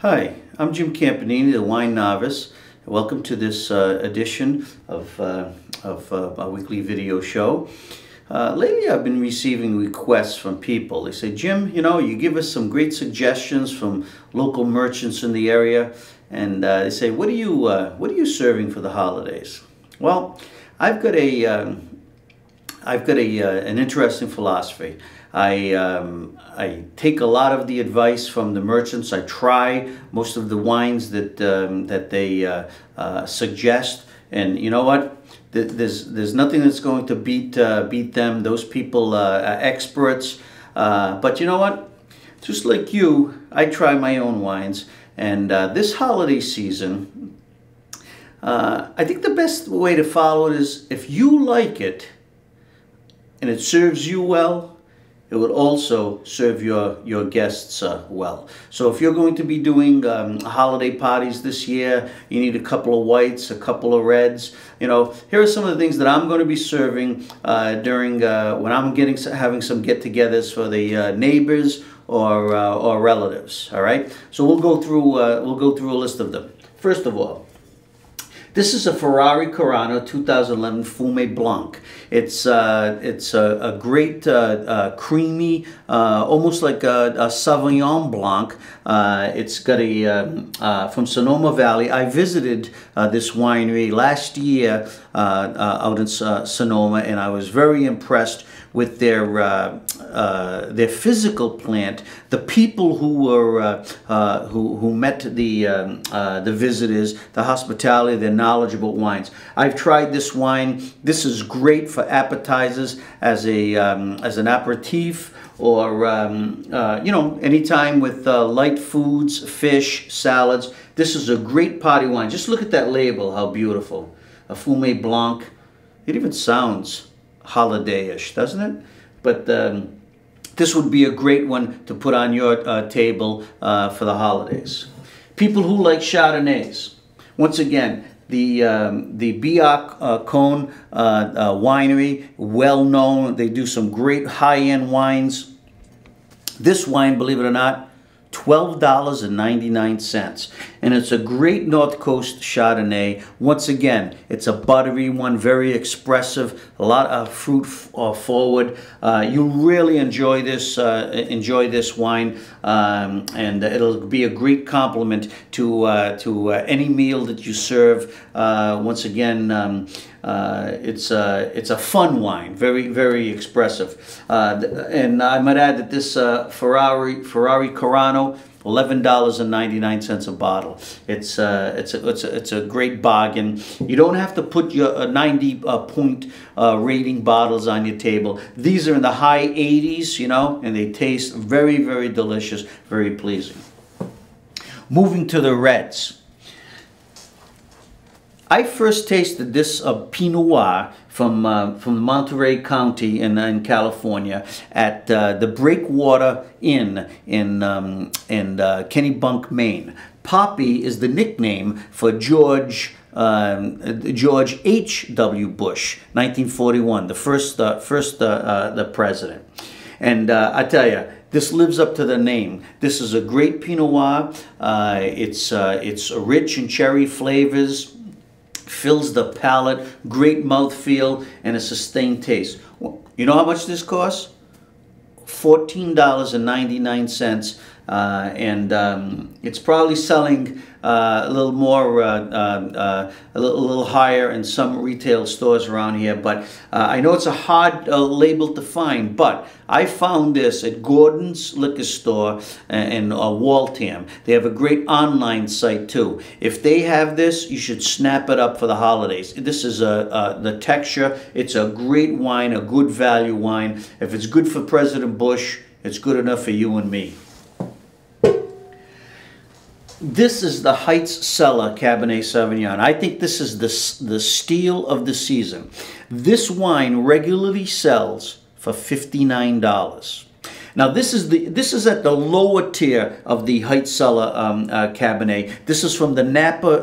Hi, I'm Jim Campanini, the Wine Novice. Welcome to this edition of our weekly video show. Lately I've been receiving requests from people. They say, Jim, you give us some great suggestions from local merchants in the area, and they say, what are you serving for the holidays? Well, I've got an interesting philosophy. I take a lot of the advice from the merchants. I try most of the wines that they suggest, and you know what? There's nothing that's going to beat them. Those people are experts. But you know what? Just like you, I try my own wines, and this holiday season, I think the best way to follow it is if you like it and it serves you well, it would also serve your guests well. So if you're going to be doing holiday parties this year, you need a couple of whites, a couple of reds. Here are some of the things that I'm going to be serving during when I'm having some get-togethers for the neighbors or relatives. All right. So we'll go through a list of them. First of all, this is a Ferrari Carano 2011 Fume Blanc. It's a great creamy, almost like a Sauvignon Blanc. It's got from Sonoma Valley. I visited this winery last year out in Sonoma, and I was very impressed with their physical plant, the people who were who met the visitors, the hospitality, their knowledge about wines. I've tried this wine. This is great for appetizers, as an aperitif, or anytime with light foods, fish, salads. This is a great party wine. Just look at that label, how beautiful. A Fume Blanc. It even sounds holiday-ish, doesn't it? But this would be a great one to put on your table for the holidays. People who like Chardonnays. Once again, the Biak Cone winery, well known. They do some great high-end wines. This wine, believe it or not, $12.99, and it's a great North Coast Chardonnay. Once again, it's a buttery one, very expressive, a lot of fruit forward. You'll really enjoy this wine, and it'll be a great complement to any meal that you serve. Once again, it's a fun wine, very, very expressive, and I might add that this Ferrari Carano, $11.99 a bottle. It's a great bargain. You don't have to put your 90 point rating bottles on your table. These are in the high 80s, and they taste very, very delicious, very pleasing. Moving to the reds. I first tasted this Pinot Noir from Monterey County in California at the Breakwater Inn in Kennebunk, Maine. Poppy is the nickname for George H.W. Bush, 1941, the first president. And I tell you, this lives up to the name. This is a great Pinot Noir. It's rich in cherry flavors, fills the palate, great mouthfeel, and a sustained taste. You know how much this costs? $14.99, and it's probably selling a little more, a little higher in some retail stores around here. But I know it's a hard label to find, but I found this at Gordon's Liquor Store in Waltham. They have a great online site too. If they have this, you should snap it up for the holidays. This is the texture. It's a great wine, a good value wine. If it's good for President Bush, it's good enough for you and me. This is the Heights Cellar Cabernet Sauvignon. I think this is the steal of the season. This wine regularly sells for $59. Now this is at the lower tier of the Heights Cellar Cabernet. This is from the Napa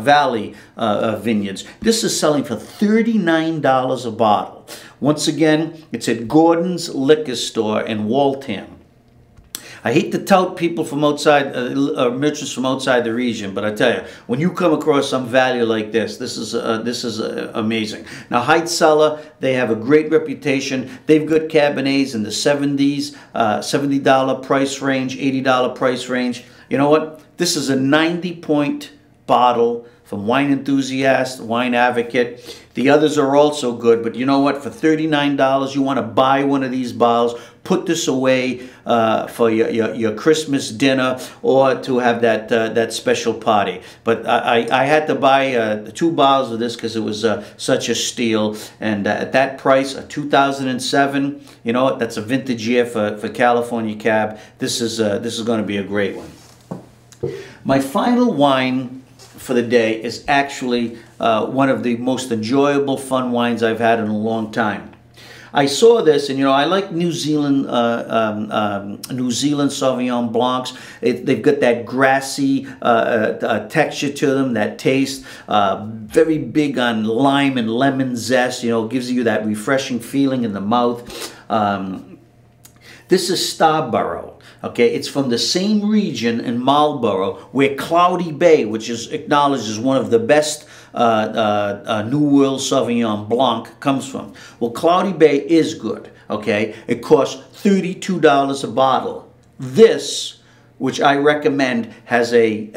Valley vineyards. This is selling for $39 a bottle. Once again, it's at Gordon's Liquor Store in Waltham. I hate to tout people from outside, merchants from outside the region, but I tell you, when you come across some value like this is amazing. Now, Height Cellar, they have a great reputation. They've got Cabernets in the 70s, $70 price range, $80 price range. You know what? This is a 90-point bottle from Wine Enthusiast, Wine Advocate. The others are also good, but you know what? For $39, you want to buy one of these bottles, put this away for your Christmas dinner or to have that special party. But I had to buy 2 bottles of this because it was such a steal. And at that price, a 2007, you know what? That's a vintage year for California Cab. This is going to be a great one. My final wine for the day is actually one of the most enjoyable, fun wines I've had in a long time. I saw this, and you know, I like New Zealand Sauvignon Blancs. They've got that grassy texture to them, that taste. Very big on lime and lemon zest. You know, gives you that refreshing feeling in the mouth. This is Starborough. Okay, it's from the same region in Marlborough where Cloudy Bay, which is acknowledged as one of the best New World Sauvignon Blanc, comes from. Well, Cloudy Bay is good. Okay, it costs $32 a bottle. This, which I recommend, has a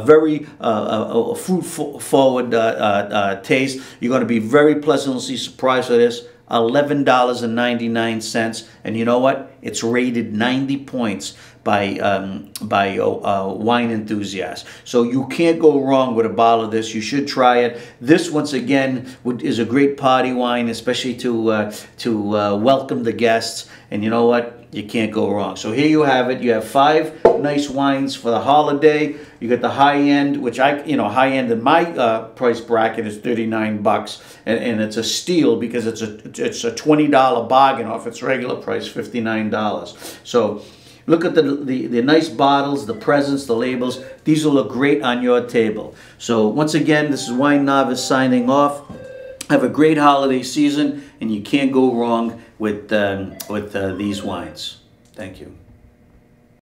very fruit-forward taste. You're going to be very pleasantly surprised with this. $11.99, and you know what? It's rated 90 points by Wine Enthusiast. So you can't go wrong with a bottle of this. You should try it. This, once again, is a great party wine, especially to welcome the guests. And you know what? You can't go wrong. So here you have it. You have 5 nice wines for the holiday. You got the high end, which high end in my price bracket is $39, and it's a steal because it's a $20 bargain off its regular price, $59. So look at the nice bottles, the presents, the labels. These will look great on your table. So once again, this is Wine Novice signing off. Have a great holiday season, and you can't go wrong with these wines. Thank you.